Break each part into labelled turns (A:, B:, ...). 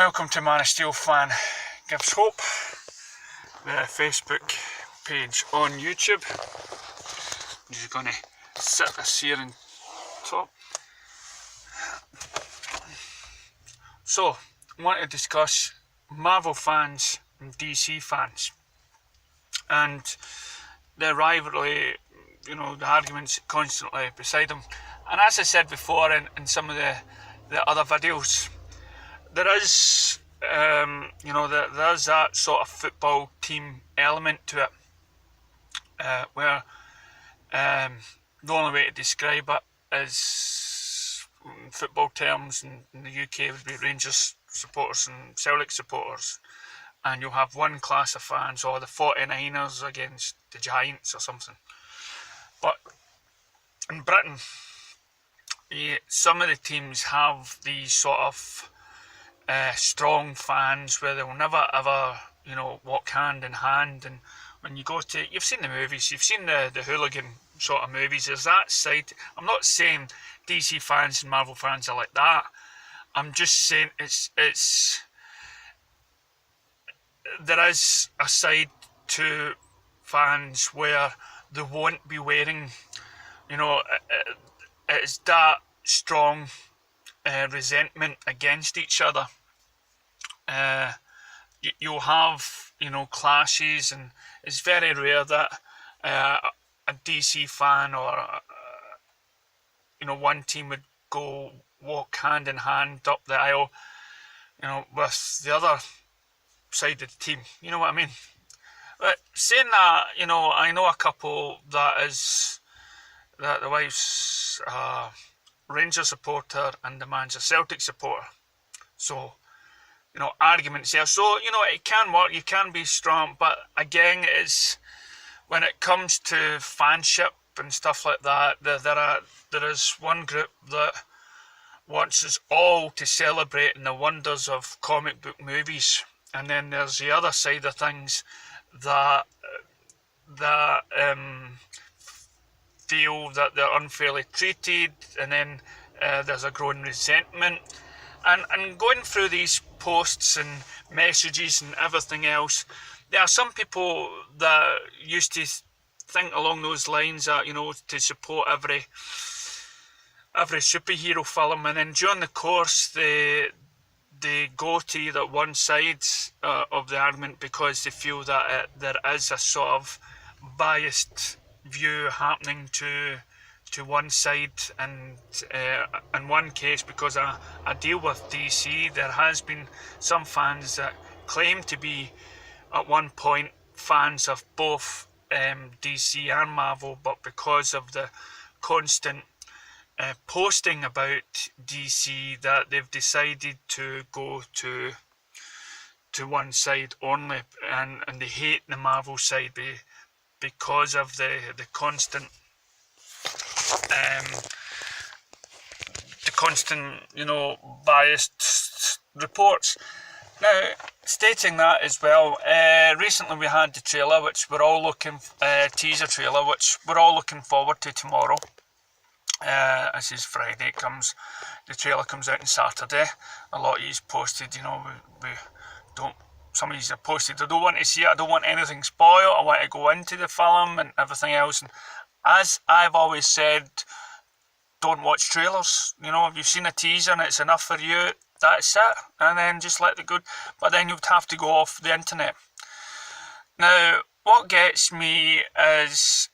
A: Welcome to Man of Steel Fan Gives Hope, the Facebook page on YouTube. I'm just going to sit this here on top. So, I want to discuss Marvel fans and DC fans and the rivalry, the arguments constantly beside them. And as I said before in some of the other videos, there is, there is that sort of football team element to it, where the only way to describe it is in football terms in the UK would be Rangers supporters and Celtic supporters, and you'll have one class of fans, or the 49ers against the Giants or something. But in Britain, some of the teams have these sort of strong fans where they'll never ever, walk hand in hand. And when you go to, you've seen the movies, you've seen the hooligan sort of movies, there's that side. I'm not saying DC fans and Marvel fans are like that. I'm just saying there is a side to fans where they won't be wearing, it's that strong resentment against each other. You'll have, clashes, and it's very rare that a DC fan or one team would walk hand in hand up the aisle, with the other side of the team. You know what I mean? But saying that, I know a couple that the wife's a Rangers supporter and the man's a Celtic supporter. So, arguments there. So, it can work, you can be strong, but again, it's when it comes to fanship and stuff like that, there is one group that wants us all to celebrate in the wonders of comic book movies, and then there's the other side of things that feel that they're unfairly treated, and then there's a growing resentment. And going through these posts and messages and everything else, there are some people that used to think along those lines that, to support every superhero film, and then during the course they go to that one side of the argument because they feel that there is a sort of biased view happening to one side. And in one case, because I deal with DC, there has been some fans that claim to be at one point fans of both DC and Marvel, but because of the constant posting about DC, that they've decided to go to one side only, and they hate the Marvel side because of the constant biased reports. Now, stating that as well, recently we had the trailer, which we're all teaser trailer, which we're all looking forward to tomorrow. This is Friday, the trailer comes out on Saturday. A lot of you's posted, we don't, some of you's have posted, I don't want to see it, I don't want anything spoiled, I want to go into the film and everything else. And as I've always said, don't watch trailers. If you've seen a teaser and it's enough for you, that's it, and then just let it go. But then you'd have to go off the internet. Now, what gets me is,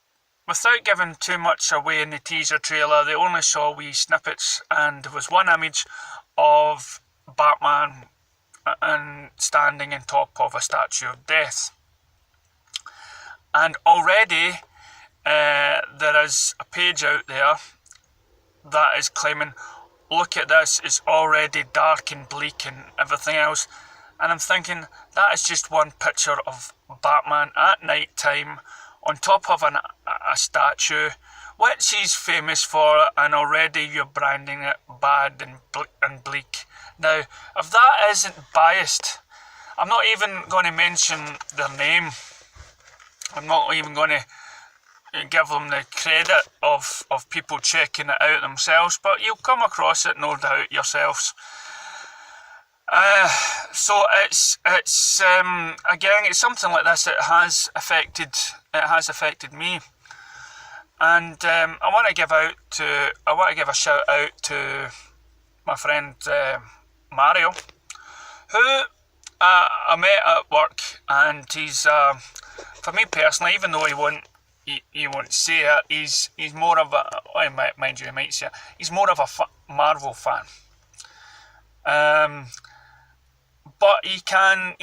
A: without giving too much away in the teaser trailer, they only saw wee snippets, and there was one image of Batman and standing on top of a statue of death. And already there is a page out there that is claiming, look at this, it's already dark and bleak and everything else. And I'm thinking, that is just one picture of Batman at night time on top of a statue, which he's famous for, and already you're branding it bad and bleak. Now, if that isn't biased, I'm not even going to mention their name. I'm not even going to give them the credit of people checking it out themselves, but you'll come across it, no doubt, yourselves. So it's again, it's something like this. It has affected me, and I want to give a shout out to my friend Mario, who I met at work, and he's for me personally, even though he won't say it, he's more of a, mind you, he might say it, he's more of a Marvel fan. But he can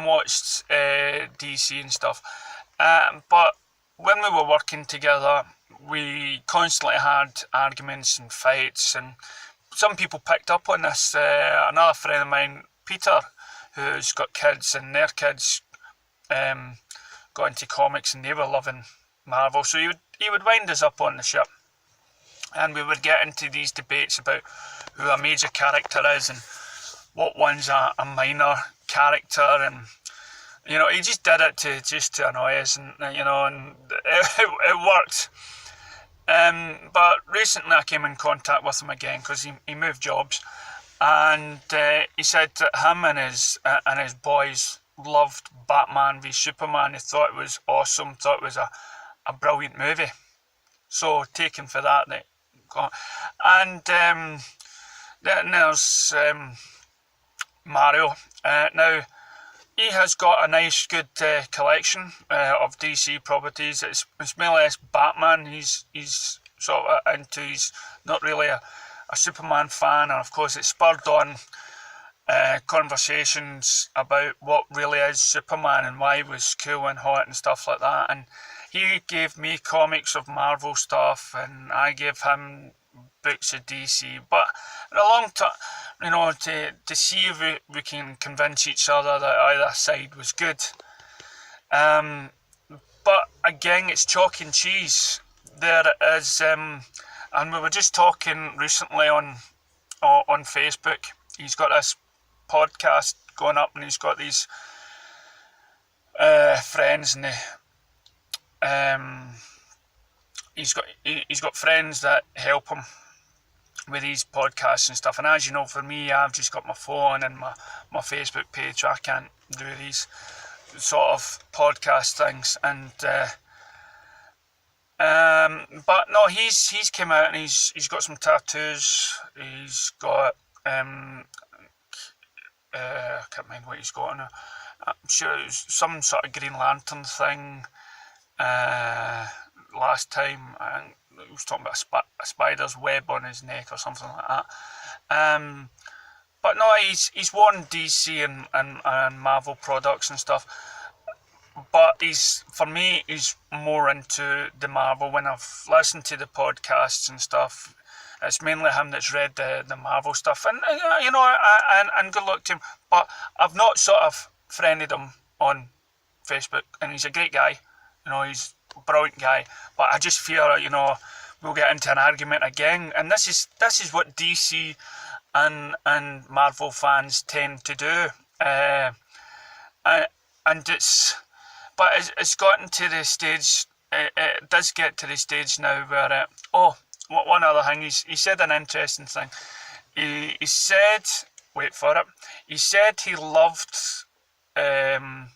A: watch DC and stuff. But when we were working together, we constantly had arguments and fights, and some people picked up on this. Another friend of mine, Peter, who's got kids, and their kids got into comics, and they were loving Marvel. So he would wind us up on the ship, and we would get into these debates about who a major character is and what one's a minor character, and he just did it to annoy us, and and it worked. But recently I came in contact with him again because he moved jobs, and he said that him and his boys loved Batman v Superman. They thought it was awesome, thought it was a brilliant movie. So taken for that, and then there's Mario. Now he has got a nice, good collection of DC properties. It's more or less Batman. He's sort of into. He's not really a Superman fan, and of course it spurred on conversations about what really is Superman and why he was cool and hot and stuff like that. And he gave me comics of Marvel stuff, and I gave him books of DC. But in a long time, to see if we can convince each other that either side was good. But again, it's chalk and cheese. There is, and we were just talking recently on Facebook. He's got this podcast going up, and he's got these friends, and he's got friends that help him with these podcasts and stuff. And as you know, for me, I've just got my phone and my Facebook page, so I can't do these sort of podcast things. And but no, he's come out, and he's got some tattoos. He's got I can't remember what he's got on. I'm sure it was some sort of Green Lantern thing. Last time, I he was talking about a spider's web on his neck or something like that. But no, he's worn DC and Marvel products and stuff. But for me, he's more into the Marvel. When I've listened to the podcasts and stuff, it's mainly him that's read the Marvel stuff. And and good luck to him. But I've not sort of friended him on Facebook, and he's a great guy. He's a brilliant guy. But I just fear, we'll get into an argument again. And this is what DC and Marvel fans tend to do. But it's gotten to the stage. It does get to the stage now where one other thing, he said an interesting thing. He said, wait for it. He said he loved him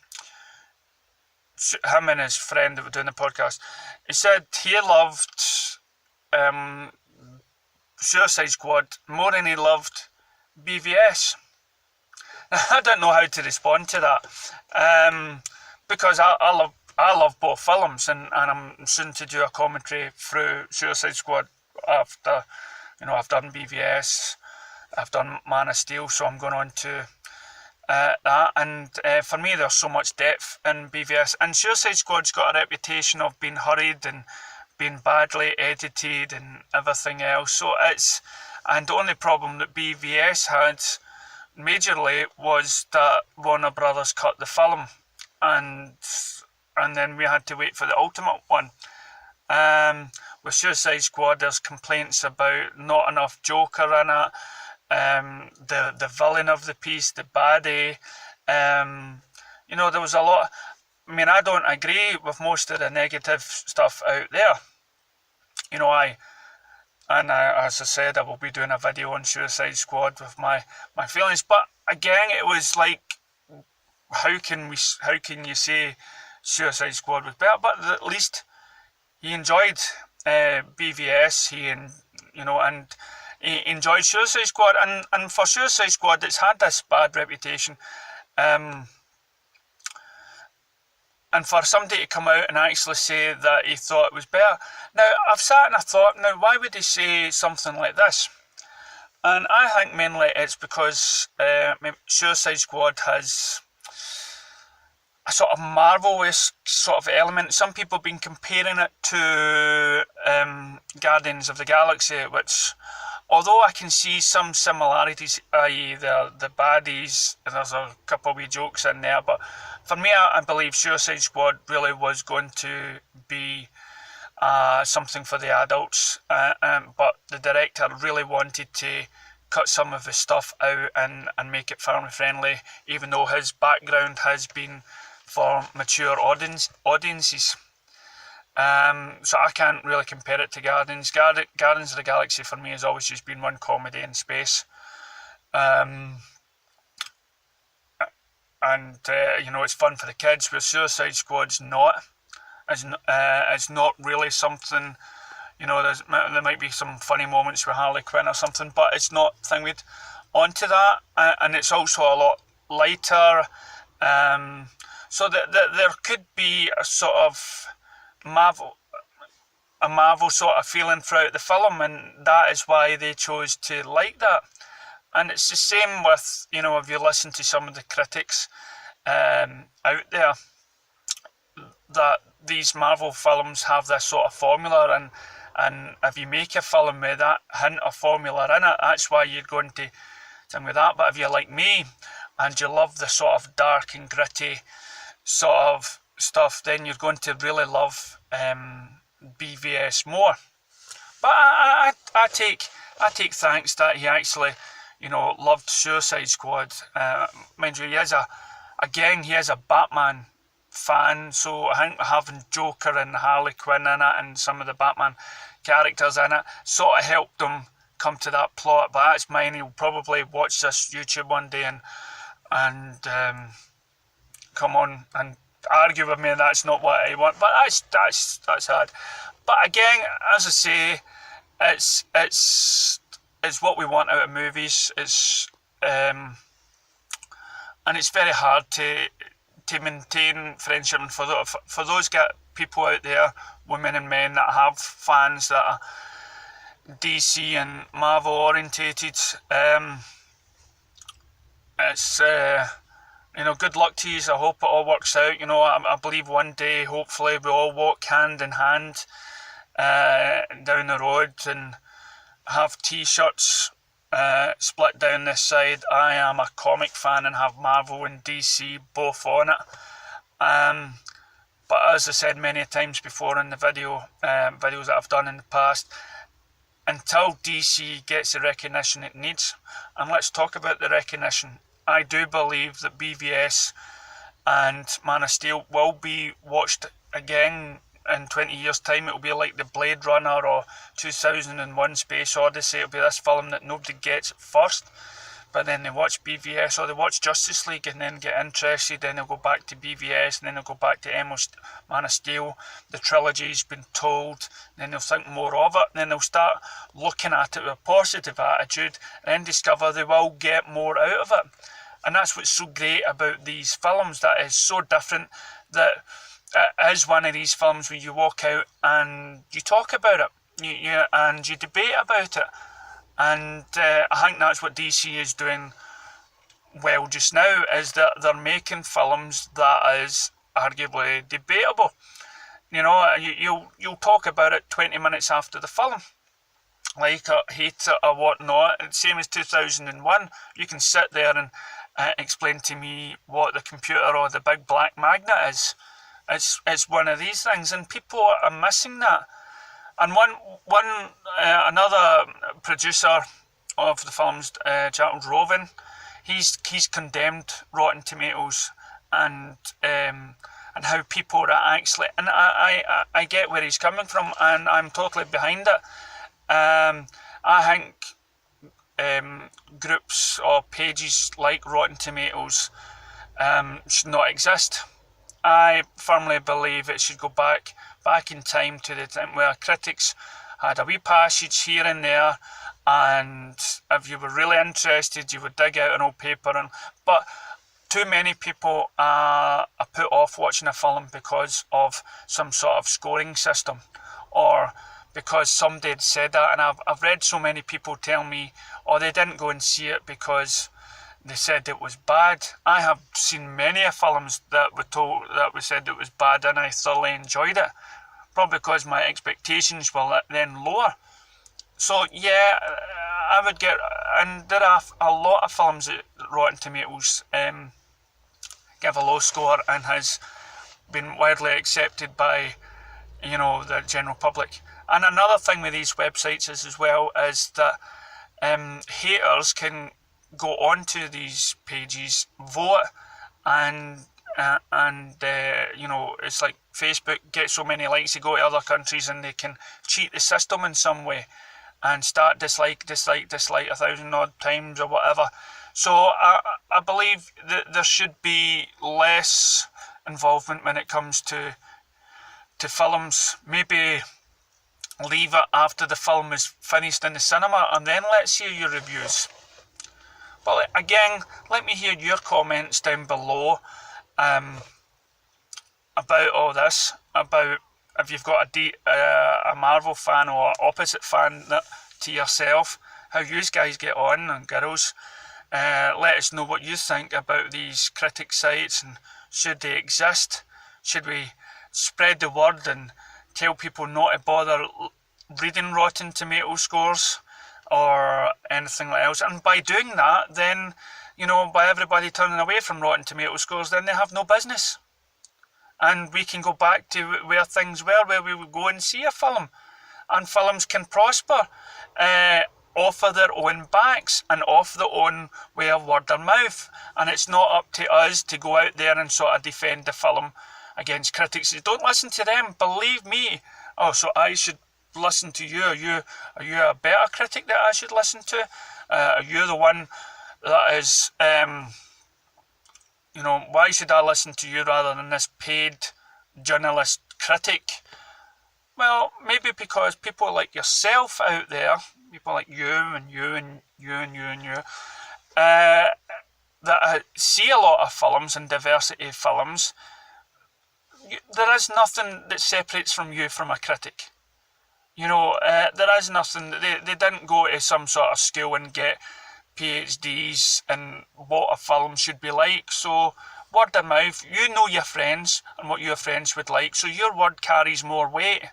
A: and his friend that were doing the podcast. He said he loved Suicide Squad more than he loved BVS. I don't know how to respond to that, because I love both films, and I'm soon to do a commentary through Suicide Squad after, I've done BVS, I've done Man of Steel, so I'm going on to that. And for me, there's so much depth in BVS, and Suicide Squad's got a reputation of being hurried and being badly edited and everything else. So and the only problem that BVS had majorly was that Warner Brothers cut the film, and then we had to wait for the ultimate one. With Suicide Squad, there's complaints about not enough Joker in it, the villain of the piece, the baddie. There was a lot. I don't agree with most of the negative stuff out there. As I said, I will be doing a video on Suicide Squad with my feelings. But again, it was like, how can you say Suicide Squad was better? But at least he enjoyed BVS. And he enjoyed Suicide Squad, and for Suicide Squad, it's had this bad reputation. And for somebody to come out and actually say that he thought it was better. Now, I've sat and I thought, now, why would he say something like this? And I think mainly it's because Suicide Squad has a sort of Marvel-esque sort of element. Some people have been comparing it to Guardians of the Galaxy, which, although I can see some similarities, i.e. the baddies, and there's a couple of wee jokes in there, but for me, I believe Suicide Squad really was going to be something for the adults, but the director really wanted to cut some of the stuff out and make it family friendly, even though his background has been for mature audiences. So I can't really compare it to Guardians. Guardians of the Galaxy for me has always just been one comedy in space. It's fun for the kids, where Suicide Squad's not. It's not really something, there might be some funny moments with Harley Quinn or something, but it's not thinged onto that, and it's also a lot lighter. So that there could be a sort of Marvel sort of feeling throughout the film, and that is why they chose to like that. And it's the same with, if you listen to some of the critics out there, that these Marvel films have this sort of formula, and if you make a film with that hint of formula in it, that's why you're going to sing with that. But if you're like me and you love the sort of dark and gritty sort of stuff, then you're going to really love BVS more. But I take thanks that he actually, loved Suicide Squad. Mind you, he is a Batman fan, so I think having Joker and Harley Quinn in it and some of the Batman characters in it sort of helped him come to that plot. But that's mine. He'll probably watch this YouTube one day and come on and argue with me, and that's not what I want. But that's hard. But again, as I say, it's what we want out of movies. And it's very hard to maintain friendship. And for those people out there, women and men, that have fans that are DC and Marvel orientated, it's good luck to you. I hope it all works out. I believe one day, hopefully, we all walk hand in hand down the road and have T-shirts split down this side. I am a comic fan and have Marvel and DC both on it. But as I said many times before in the videos that I've done in the past, until DC gets the recognition it needs, and let's talk about the recognition, I do believe that BVS and Man of Steel will be watched again in 20 years' time. It will be like the Blade Runner or 2001 Space Odyssey. It'll be this film that nobody gets at first, but then they watch BVS or they watch Justice League and then get interested, then they'll go back to BVS and then they'll go back to Man of Steel. The trilogy's been told, then they'll think more of it, and then they'll start looking at it with a positive attitude and then discover they will get more out of it. And that's what's so great about these films, that is so different, that it is one of these films where you walk out and you talk about it, and you debate about it. And I think that's what DC is doing well just now, is that they're making films that is arguably debatable. You'll talk about it 20 minutes after the film, like it, hate it or whatnot. Same as 2001. You can sit there and explain to me what the computer or the big black magnet is. It's one of these things, and people are missing that. And another producer of the films, Charles Roven, he's condemned Rotten Tomatoes and how people are actually, and I get where he's coming from, and I'm totally behind it. I think groups or pages like Rotten Tomatoes should not exist. I firmly believe it should go back in time to the time where critics had a wee passage here and there, and if you were really interested you would dig out an old paper. But too many people are put off watching a film because of some sort of scoring system, or because somebody had said that. And I've read so many people tell me, oh, they didn't go and see it because they said it was bad. I have seen many films that we said it was bad, and I thoroughly enjoyed it, probably because my expectations were then lower. So yeah, I would get, and there are a lot of films that Rotten Tomatoes give a low score and has been widely accepted by, you know, the general public. And another thing with these websites is as well is that haters can go onto these pages, vote, and you know, it's like Facebook gets so many likes, they go to other countries and they can cheat the system in some way and start dislike 1,000 odd times or whatever. So I believe that there should be less involvement when it comes to films. Maybe leave it after the film is finished in the cinema and then let's hear your reviews. But again, let me hear your comments down below about all this, about if you've got a Marvel fan or opposite fan to yourself, how you guys get on, and girls. Let us know what you think about these critic sites, and should they exist? Should we spread the word and tell people not to bother reading Rotten Tomato scores or anything like else? And by doing that, then, you know, by everybody turning away from Rotten Tomato scores, then they have no business. And we can go back to where things were, where we would go and see a film, and films can prosper off of their own backs and off their own way of word of mouth. And it's not up to us to go out there and sort of defend the film against critics. Don't listen to them, believe me. Oh, so I should listen to you? Are you a better critic that I should listen to? Are you the one that is, you know, why should I listen to you rather than this paid journalist critic? Well, maybe because people like yourself out there, people like you and you and you and you and you, that see a lot of films and diversity of films, there is nothing that separates from you from a critic. You know, there is nothing. They didn't go to some sort of school and get PhDs in what a film should be like. So word of mouth, you know your friends and what your friends would like, so your word carries more weight.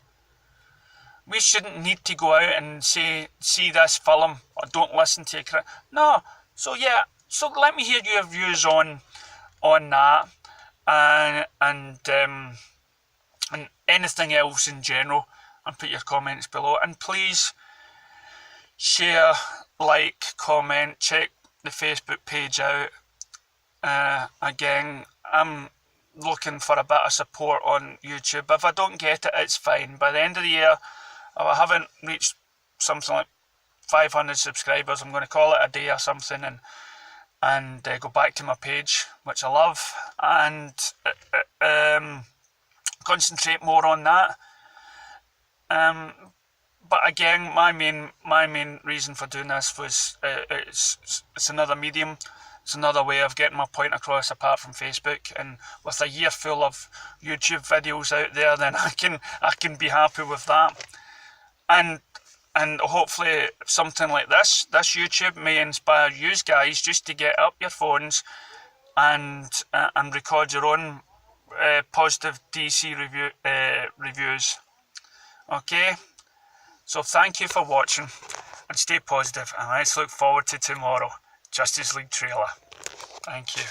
A: We shouldn't need to go out and say, see this film, or don't listen to it. No. So yeah, so let me hear your views on that, and anything else in general, and put your comments below. And please share, like, comment, check the Facebook page out. Again, I'm looking for a bit of support on YouTube. If I don't get it, it's fine. By the end of the year, if I haven't reached something like 500 subscribers, I'm going to call it a day or something, and go back to my page, which I love, and concentrate more on that. But again, my main reason for doing this was it's another medium. It's another way of getting my point across apart from Facebook. And with a year full of YouTube videos out there, then I can be happy with that. And hopefully something like this YouTube may inspire you guys just to get up your phones and record your own positive DC reviews. Okay, so thank you for watching, and stay positive, and let's look forward to tomorrow. Justice League trailer. Thank you.